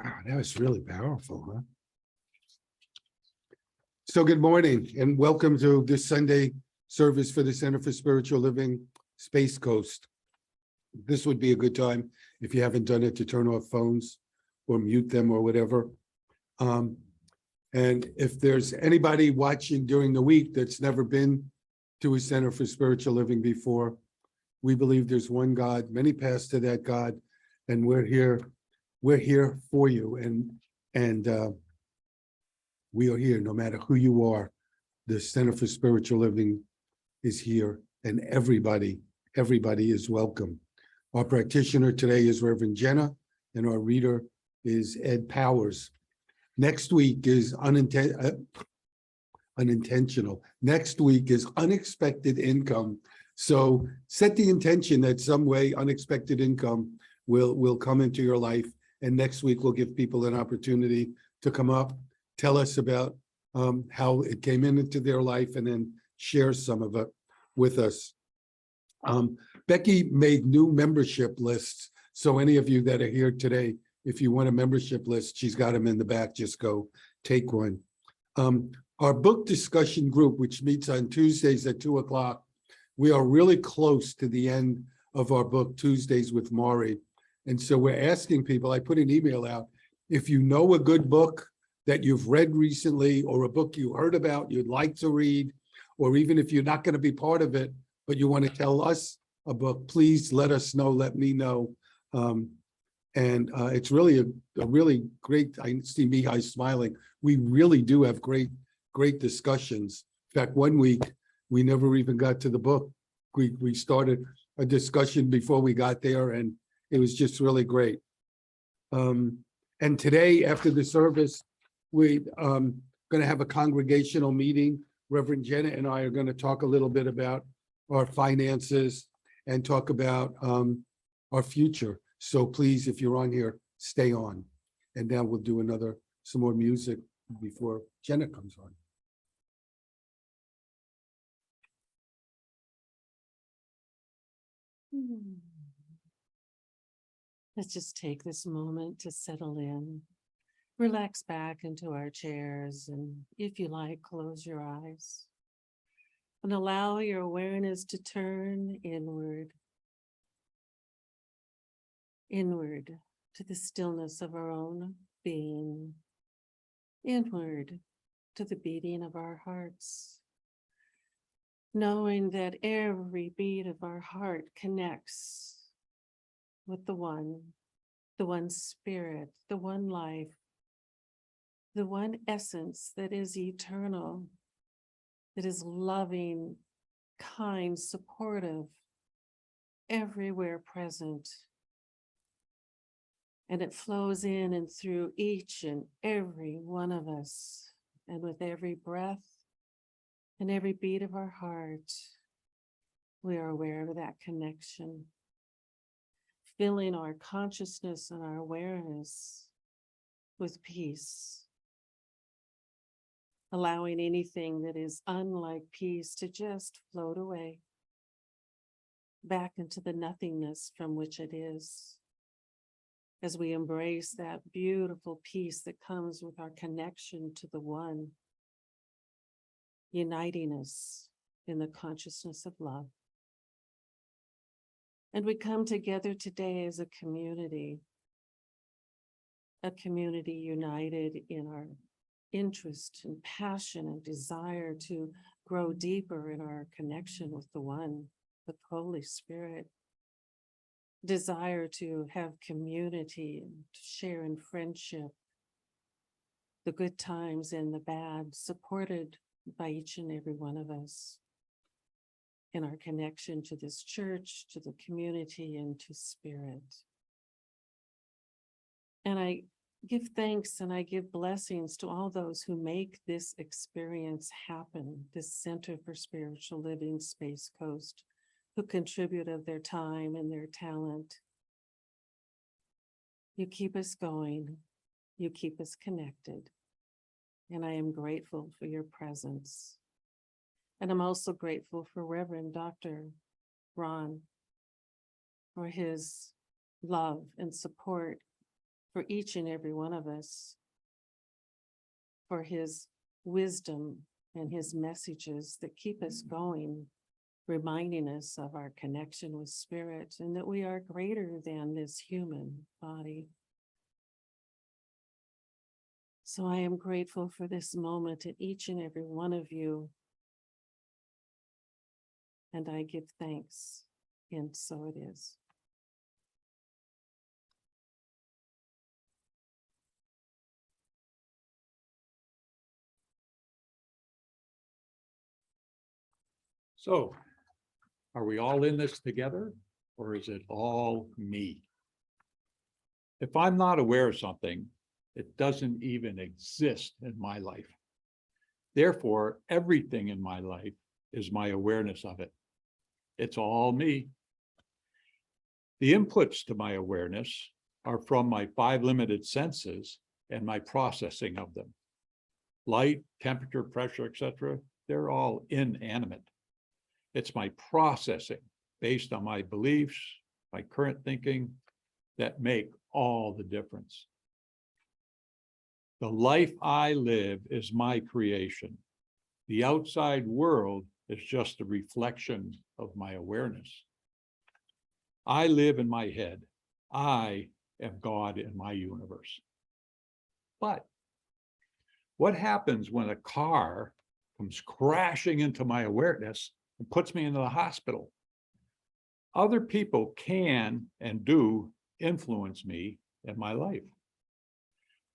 Wow, that was really powerful, huh? So good morning and welcome to this Sunday service for the Center for Spiritual Living Space Coast. This would be a good time, if you haven't done it, to turn off phones or mute them or whatever. And if there's anybody watching during the week that's never been to a Center for Spiritual Living before, we believe there's one God, many paths to that God, and we're here for you. And we are here no matter who you are. The Center for Spiritual Living is here, and everybody is welcome. Our practitioner today is Reverend Jenna, and our reader is Ed Powers. Next week is unintentional. Next week is unexpected income. So set the intention that some way unexpected income will come into your life. And next week we'll give people an opportunity to come up, tell us about how it came into their life, and then share some of it with us. Becky made new membership lists. So any of you that are here today, if you want a membership list, she's got them in the back. Just go take one. Our book discussion group, which meets on Tuesdays at 2:00, we are really close to the end of our book, Tuesdays with Maury. And so we're asking people, I put an email out, if you know a good book that you've read recently, or a book you heard about you'd like to read, or even if you're not going to be part of it, but you want to tell us a book, please let us know, let me know. It's really a really great, I see Mihai smiling. We really do have great discussions. In fact, one week, we never even got to the book. We started a discussion before we got there, and it was just really great. And today, after the service, we're going to have a congregational meeting. Reverend Jenna and I are going to talk a little bit about our finances and talk about our future. So please, if you're on here, stay on. And now we'll do some more music before Jenna comes on. Let's just take this moment to settle in. Relax back into our chairs, and if you like, close your eyes and allow your awareness to turn inward to the stillness of our own being, inward to the beating of our hearts, knowing that every beat of our heart connects with the one spirit, the one life, the one essence that is eternal, that is loving, kind, supportive, everywhere present. And it flows in and through each and every one of us. And with every breath and every beat of our heart, we are aware of that connection, filling our consciousness and our awareness with peace, allowing anything that is unlike peace to just float away back into the nothingness from which it is, as we embrace that beautiful peace that comes with our connection to the one, uniting us in the consciousness of love. And we come together today as a community united in our interest and passion and desire to grow deeper in our connection with the one, the Holy Spirit, desire to have community and to share in friendship, the good times and the bad, supported by each and every one of us in our connection to this church, to the community, and to spirit. And I give thanks and I give blessings to all those who make this experience happen, this Center for Spiritual Living Space Coast, who contribute of their time and their talent. You keep us going, you keep us connected, and I am grateful for your presence. And I'm also grateful for Reverend Dr. Ron, for his love and support for each and every one of us, for his wisdom and his messages that keep us going, reminding us of our connection with spirit and that we are greater than this human body. So I am grateful for this moment at each and every one of you. And I give thanks, and so it is. So, are we all in this together, or is it all me? If I'm not aware of something, it doesn't even exist in my life. Therefore, everything in my life is my awareness of it. It's all me. The inputs to my awareness are from my 5 limited senses and my processing of them. Light, temperature, pressure, etc., they're all inanimate. It's my processing based on my beliefs, my current thinking, that make all the difference. The life I live is my creation. The outside world is just a reflection of my awareness. I live in my head. I am God in my universe. But what happens when a car comes crashing into my awareness and puts me into the hospital? Other people can and do influence me in my life.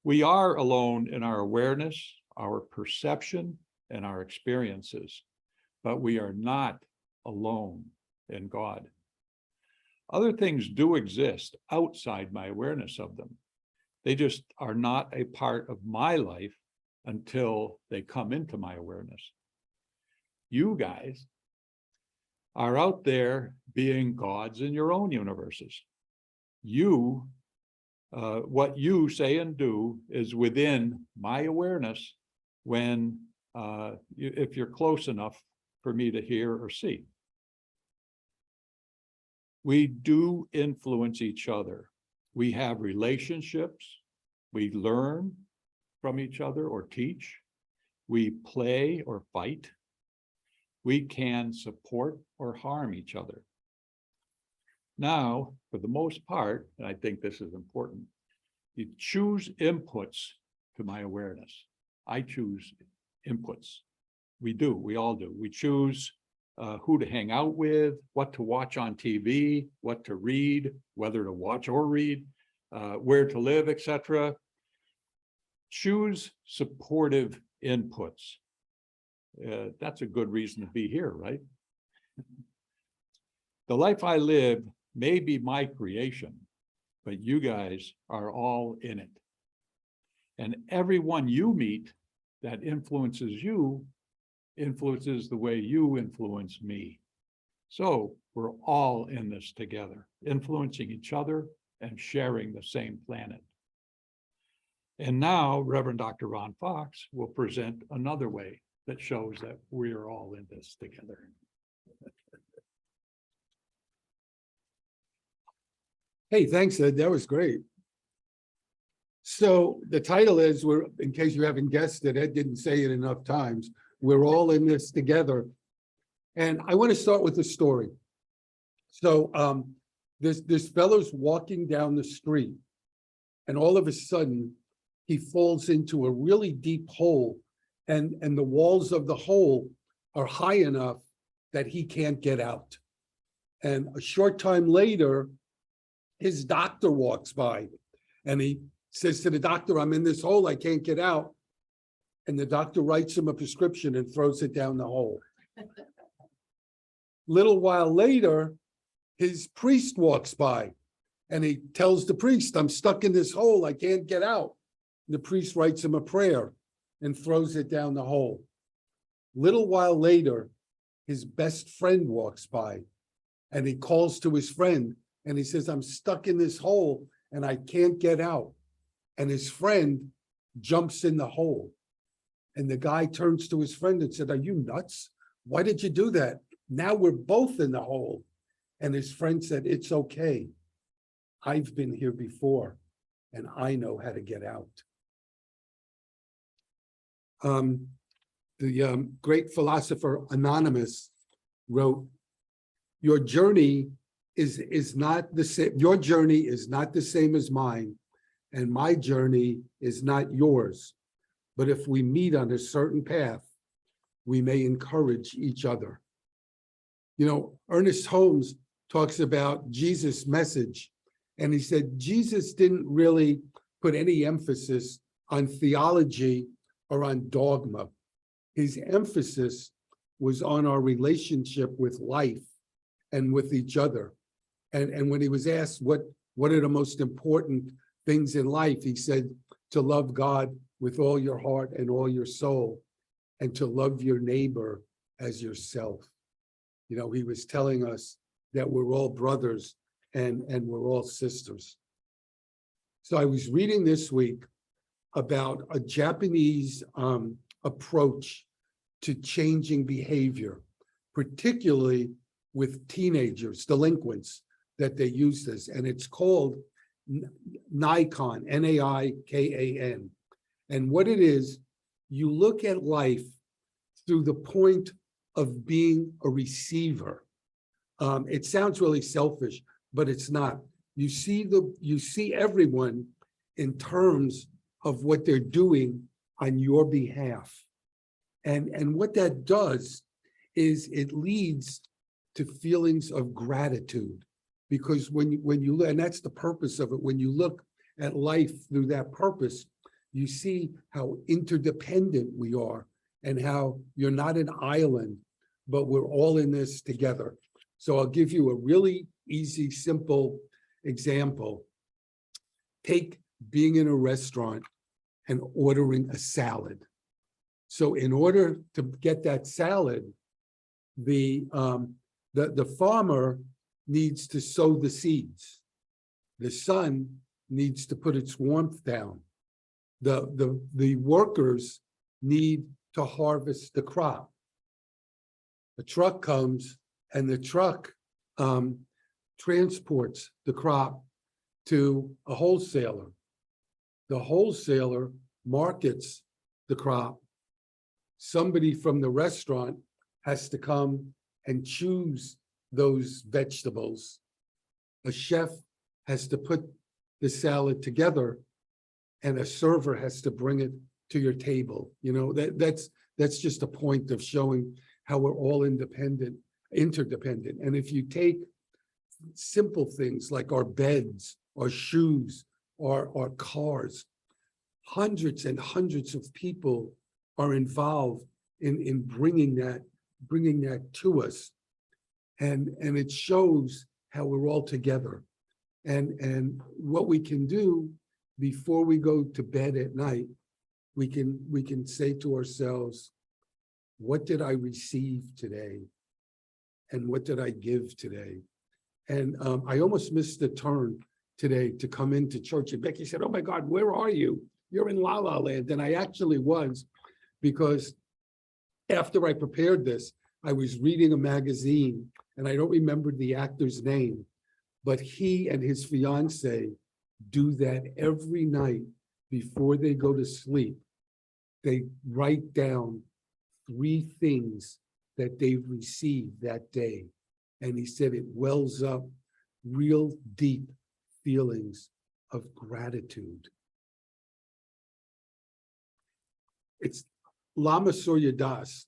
We are alone in our awareness, our perception, and our experiences, but we are not alone in God. Other things do exist outside my awareness of them. They just are not a part of my life until they come into my awareness. You guys are out there being gods in your own universes. You, what you say and do is within my awareness when, if you're close enough for me to hear or see. We do influence each other. We have relationships. We learn from each other or teach. We play or fight. We can support or harm each other. Now, for the most part, and I think this is important, you choose inputs to my awareness. I choose inputs. We all do. We choose who to hang out with, what to watch on TV, what to read, whether to watch or read, where to live, etc. Choose supportive inputs. That's a good reason to be here, right? The life I live may be my creation, but you guys are all in it. And everyone you meet that influences you influences the way you influence me. So we're all in this together, influencing each other and sharing the same planet. And now Reverend Dr. Ron Fox will present another way that shows that we are all in this together. Hey, thanks, Ed. That was great. So the title is, in case you haven't guessed it, Ed didn't say it enough times, we're all in this together. And I want to start with a story. So this fellow's walking down the street, and all of a sudden he falls into a really deep hole, and the walls of the hole are high enough that he can't get out. And a short time later, his doctor walks by and he says to the doctor, "I'm in this hole, I can't get out." And the doctor writes him a prescription and throws it down the hole. Little while later, his priest walks by and he tells the priest, "I'm stuck in this hole, I can't get out." And the priest writes him a prayer and throws it down the hole. Little while later, his best friend walks by and he calls to his friend and he says, "I'm stuck in this hole and I can't get out." And his friend jumps in the hole. And the guy turns to his friend and said, "Are you nuts? Why did you do that? Now we're both in the hole." And his friend said, "It's okay. I've been here before and I know how to get out. The great philosopher Anonymous wrote, your journey is not the same. Your journey is not the same as mine, and my journey is not yours. But if we meet on a certain path, we may encourage each other. You know, Ernest Holmes talks about Jesus' message, and he said Jesus didn't really put any emphasis on theology or on dogma. His emphasis was on our relationship with life and with each other. And when he was asked what are the most important things in life, he said to love God with all your heart and all your soul, and to love your neighbor as yourself. You know, he was telling us that we're all brothers and we're all sisters. So I was reading this week about a Japanese approach to changing behavior, particularly with teenagers, delinquents, that they use this, and it's called Naikan, Naikan. And what it is, you look at life through the point of being a receiver. It sounds really selfish, but it's not. You see everyone in terms of what they're doing on your behalf. And what that does is it leads to feelings of gratitude. Because when you look, and that's the purpose of it, when you look at life through that purpose, you see how interdependent we are and how you're not an island, but we're all in this together. So I'll give you a really easy, simple example. Take being in a restaurant and ordering a salad. So in order to get that salad, the farmer needs to sow the seeds. The sun needs to put its warmth down. The workers need to harvest the crop. The truck comes and the truck transports the crop to a wholesaler. The wholesaler markets the crop. Somebody from the restaurant has to come and choose those vegetables. A chef has to put the salad together, and a server has to bring it to your table. You know, that's just a point of showing how we're all interdependent. And if you take simple things like our beds, our shoes, our cars, hundreds and hundreds of people are involved in bringing that to us. And it shows how we're all together. And what we can do before we go to bed at night, we can say to ourselves, what did I receive today? And what did I give today? And I almost missed the turn today to come into church. And Becky said, oh my God, where are you? You're in La La Land. And I actually was, because after I prepared this, I was reading a magazine, and I don't remember the actor's name, but he and his fiance do that every night before they go to sleep. They write down 3 things that they've received that day. And he said it wells up real deep feelings of gratitude. It's Lama Surya Das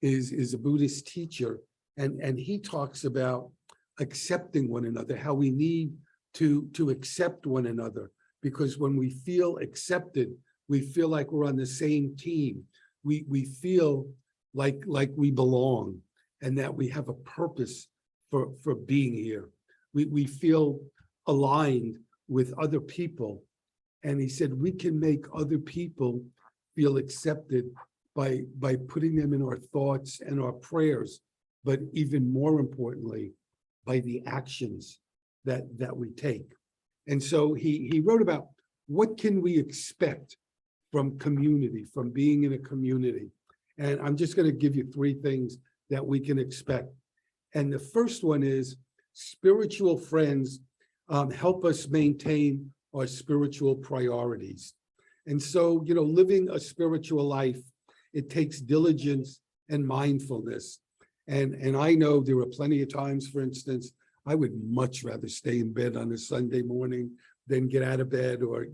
is a Buddhist teacher, and he talks about accepting one another, how we need to accept one another, because when we feel accepted, we feel like we're on the same team. We feel like we belong, and that we have a purpose for being here. We feel aligned with other people. And he said we can make other people feel accepted by putting them in our thoughts and our prayers, but even more importantly, by the actions that we take. And so he wrote about what can we expect from community, from being in a community. And I'm just going to give you 3 things that we can expect. And the first one is spiritual friends help us maintain our spiritual priorities. And so, living a spiritual life, it takes diligence and mindfulness. And I know there are plenty of times, for instance, I would much rather stay in bed on a Sunday morning than get out of bed, or,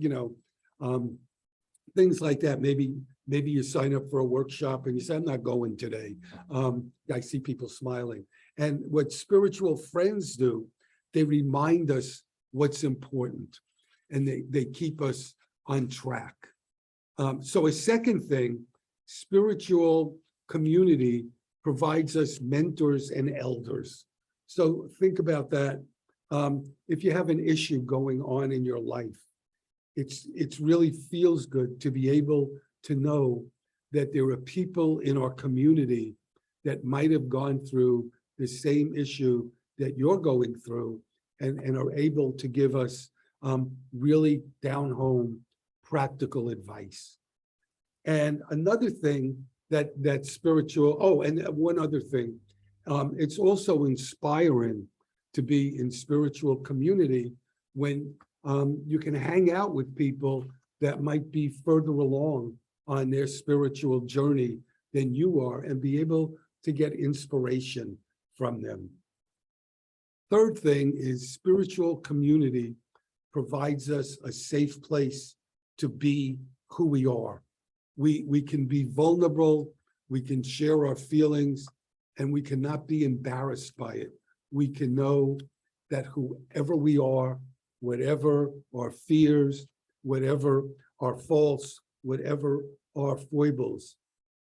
things like that. Maybe you sign up for a workshop and you say, I'm not going today. I see people smiling. And what spiritual friends do, they remind us what's important, and they keep us on track. So a second thing, spiritual community provides us mentors and elders. So think about that. If you have an issue going on in your life, it's really feels good to be able to know that there are people in our community that might have gone through the same issue that you're going through, and are able to give us really down home practical advice. And another thing that spiritual, and one other thing, it's also inspiring to be in spiritual community when you can hang out with people that might be further along on their spiritual journey than you are, and be able to get inspiration from them. Third thing is spiritual community provides us a safe place to be who we are. We can be vulnerable, we can share our feelings, and we cannot be embarrassed by it. We can know that whoever we are, whatever our fears, whatever our faults, whatever our foibles,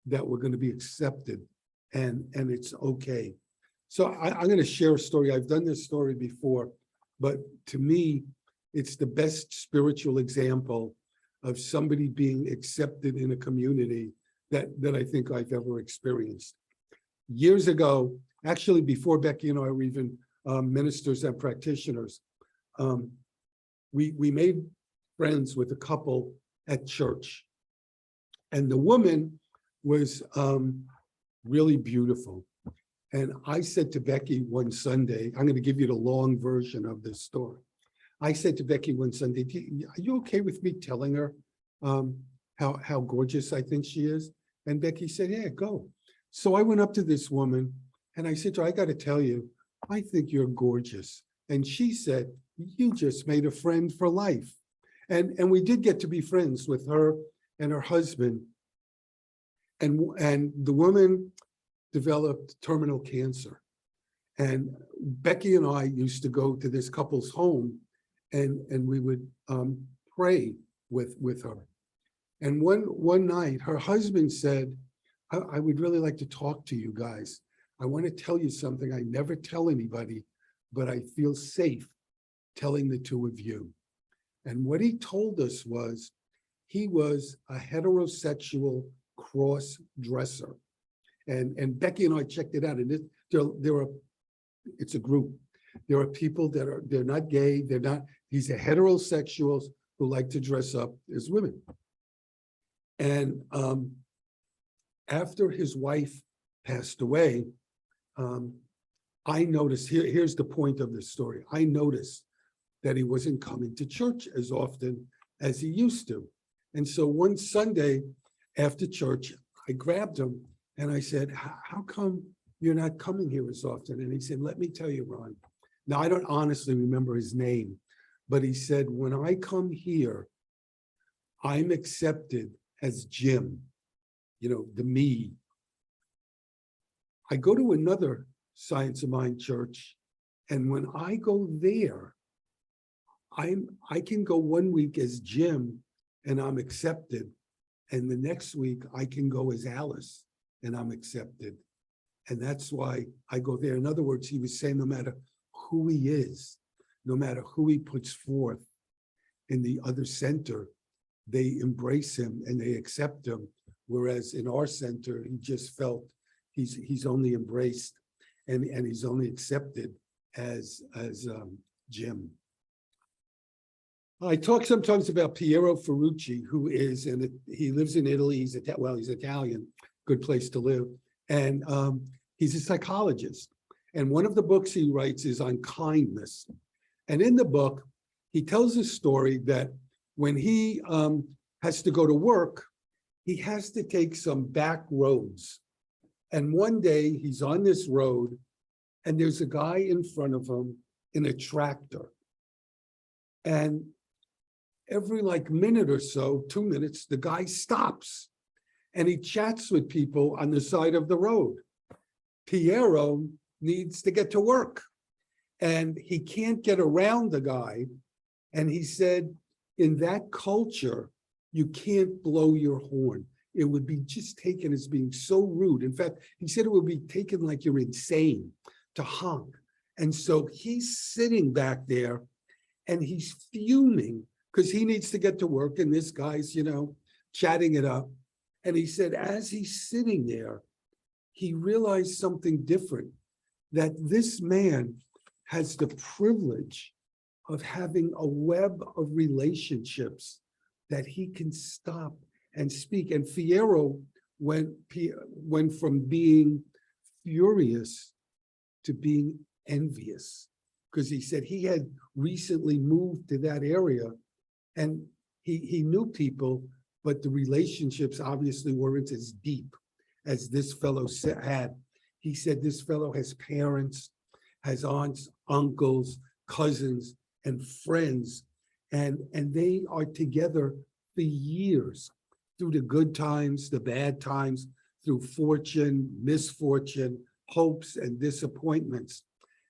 that we're going to be accepted, and it's okay. So I'm going to share a story. I've done this story before, but to me, it's the best spiritual example of somebody being accepted in a community that I think I've ever experienced. Years ago, actually before Becky and I were even ministers and practitioners, we made friends with a couple at church. And the woman was really beautiful. And I said to Becky one Sunday, I'm going to give you the long version of this story. I said to Becky one Sunday, are you okay with me telling her how gorgeous I think she is? And Becky said, yeah, go. So I went up to this woman and I said to her, I got to tell you, I think you're gorgeous. And she said, you just made a friend for life. And we did get to be friends with her and her husband. And the woman developed terminal cancer. And Becky and I used to go to this couple's home, and we would pray with her. And one night, her husband said, I would really like to talk to you guys. I want to tell you something I never tell anybody, but I feel safe telling the two of you. And what he told us was he was a heterosexual cross-dresser. And Becky and I checked it out, and it's a group. There are people they're not gay, these are heterosexuals who like to dress up as women. And after his wife passed away, I noticed, here's the point of the story. I noticed that he wasn't coming to church as often as he used to. And so one Sunday after church, I grabbed him and I said, how come you're not coming here as often? And he said, let me tell you, Ron. Now, I don't honestly remember his name, but he said, when I come here, I'm accepted as Jim, the me. I go to another Science of Mind church, and when I go there, I can go 1 week as Jim and I'm accepted. And the next week I can go as Alice and I'm accepted. And that's why I go there. In other words, he was saying no matter who he is, no matter who he puts forth in the other center, they embrace him and they accept him. Whereas in our center, he just felt he's only embraced and he's only accepted as Jim. I talk sometimes about Piero Ferrucci, who is, and he lives in Italy. He's Italian, good place to live. And he's a psychologist. And one of the books he writes is on kindness. And in the book, he tells a story that when he has to go to work, he has to take some back roads. And one day he's on this road and there's a guy in front of him in a tractor. And every like minute or so, 2 minutes, the guy stops and he chats with people on the side of the road. Piero needs to get to work and he can't get around the guy. And he said, in that culture, you can't blow your horn. It would be just taken as being so rude. In fact, he said it would be taken like you're insane to honk. And so he's sitting back there and he's fuming because he needs to get to work and this guy's, chatting it up. And he said, as he's sitting there, he realized something different, that this man has the privilege of having a web of relationships that he can stop and speak. And Fierro went from being furious to being envious, because he said he had recently moved to that area and he knew people, but the relationships obviously weren't as deep as this fellow had. He said this fellow has parents, has aunts, uncles, cousins, and friends, and they are together for years, through the good times, the bad times, through fortune, misfortune, hopes, and disappointments.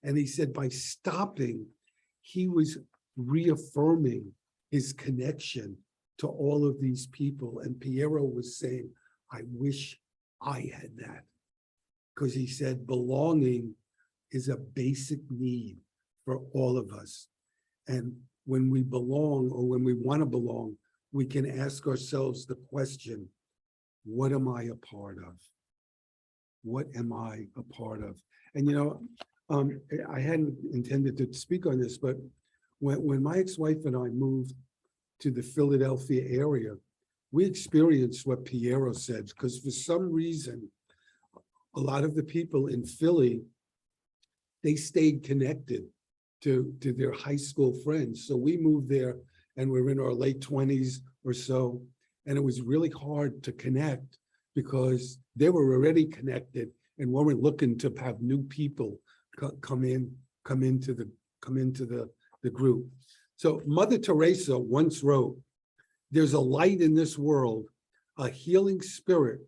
And he said by stopping, he was reaffirming his connection to all of these people. And Piero was saying, I wish I had that. Because he said belonging is a basic need for all of us. And when we belong, or when we want to belong, we can ask ourselves the question, what am I a part of? What am I a part of? And I hadn't intended to speak on this, but when my ex-wife and I moved to the Philadelphia area, we experienced what Piero said, because for some reason, a lot of the people in Philly, they stayed connected to their high school friends. So we moved there and we're in our late 20s or so. And it was really hard to connect because they were already connected and weren't looking to have new people come into the group. So Mother Teresa once wrote, there's a light in this world, a healing spirit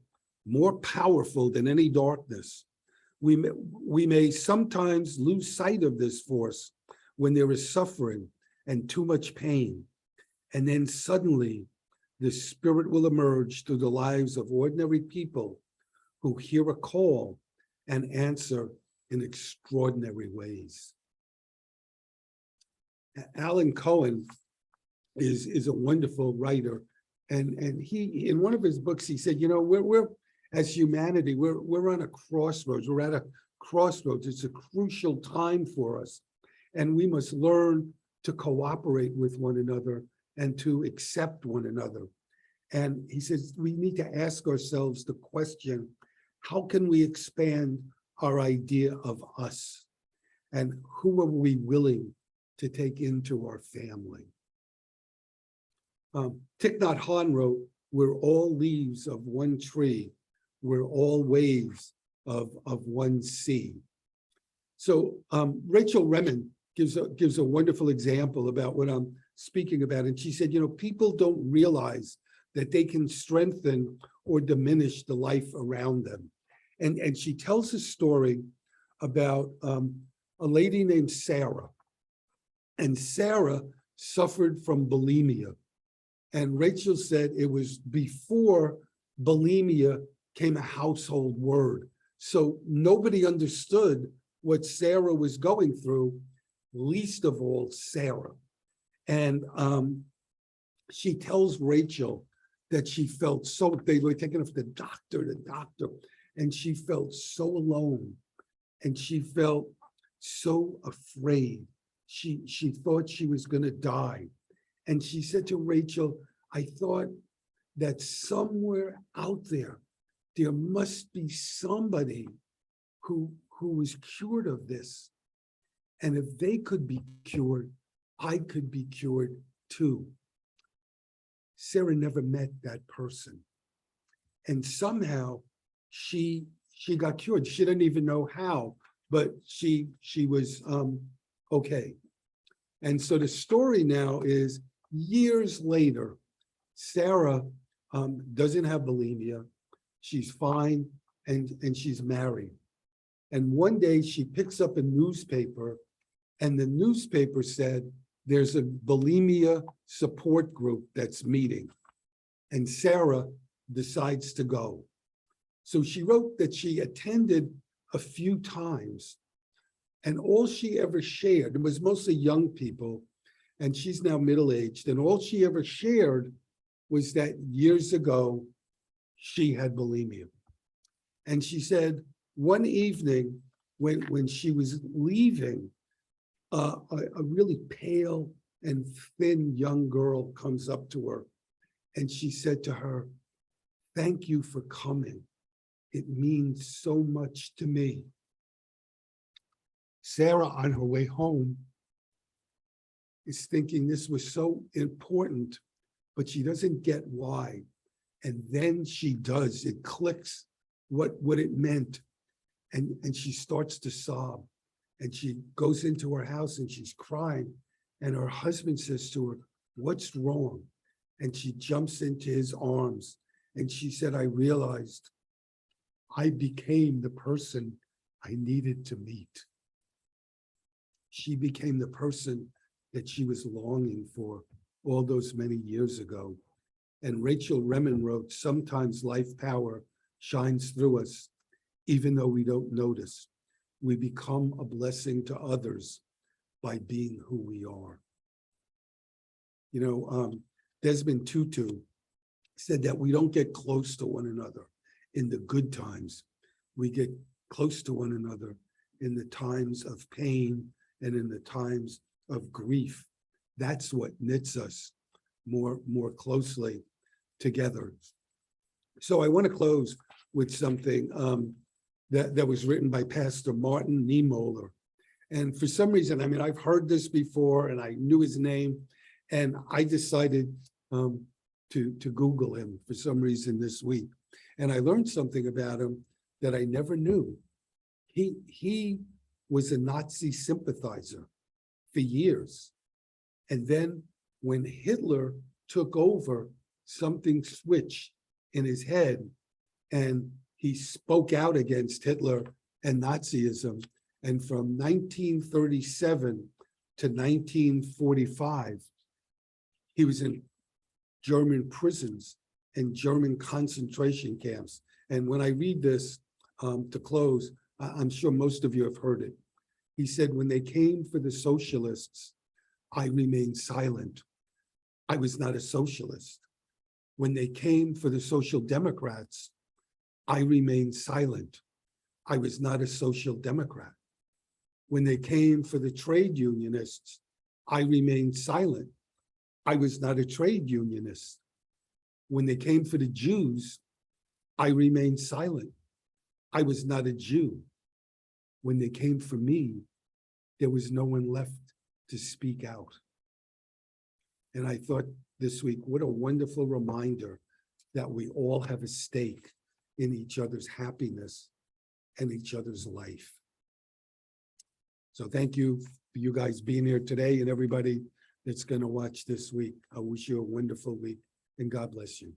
more powerful than any darkness. We may sometimes lose sight of this force when there is suffering and too much pain. And then suddenly the spirit will emerge through the lives of ordinary people who hear a call and answer in extraordinary ways. Alan Cohen is a wonderful writer. And he, in one of his books, he said, we're as humanity, we're on a crossroads. We're at a crossroads. It's a crucial time for us. And we must learn to cooperate with one another and to accept one another. And he says, we need to ask ourselves the question, how can we expand our idea of us? And who are we willing to take into our family? Thich Nhat Hanh wrote, we're all leaves of one tree. We're all waves of one sea. So Rachel Remen gives a wonderful example about what I'm speaking about. And she said, people don't realize that they can strengthen or diminish the life around them. And she tells a story about a lady named Sarah. And Sarah suffered from bulimia. And Rachel said it was before bulimia came a household word. So nobody understood what Sarah was going through, least of all Sarah. And she tells Rachel that she felt they were taking her to the doctor, and she felt so alone. And she felt so afraid. She thought she was going to die. And she said to Rachel, I thought that somewhere out there must be somebody who was cured of this. And if they could be cured, I could be cured too. Sarah never met that person. And somehow she got cured. She didn't even know how, but she was okay. And so the story now is years later, Sarah doesn't have bulimia. She's fine and she's married. And one day she picks up a newspaper and the newspaper said, there's a bulimia support group that's meeting. And Sarah decides to go. So she wrote that she attended a few times and all she ever shared, it was mostly young people, and she's now middle-aged, and all she ever shared was that years ago, she had bulimia. And she said one evening when she was leaving, a really pale and thin young girl comes up to her and she said to her, "Thank you for coming. It means so much to me." Sarah, on her way home, is thinking this was so important, but she doesn't get why. And then she does, it clicks what it meant. And she starts to sob. And she goes into her house and she's crying. And her husband says to her, "What's wrong?" And she jumps into his arms. And she said, "I realized I became the person I needed to meet." She became the person that she was longing for all those many years ago. And Rachel Remen wrote, "Sometimes life power shines through us, even though we don't notice. We become a blessing to others by being who we are." You know, Desmond Tutu said that we don't get close to one another in the good times. We get close to one another in the times of pain and in the times of grief. That's what knits us more closely together. So I want to close with something that was written by Pastor Martin Niemöller. And for some reason, I mean, I've heard this before and I knew his name, and I decided to Google him for some reason this week. And I learned something about him that I never knew. He was a Nazi sympathizer for years. And then when Hitler took over, something switched in his head and he spoke out against Hitler and Nazism. And from 1937 to 1945, he was in German prisons and German concentration camps. And when I read this to close, I'm sure most of you have heard it. He said, "When they came for the socialists, I remained silent. I was not a socialist. When they came for the social democrats, I remained silent. I was not a social democrat. When they came for the trade unionists, I remained silent. I was not a trade unionist. When they came for the Jews, I remained silent. I was not a Jew. When they came for me, there was no one left to speak out." And I thought this week, what a wonderful reminder that we all have a stake in each other's happiness and each other's life. So thank you for you guys being here today and everybody that's going to watch this week. I wish you a wonderful week and God bless you.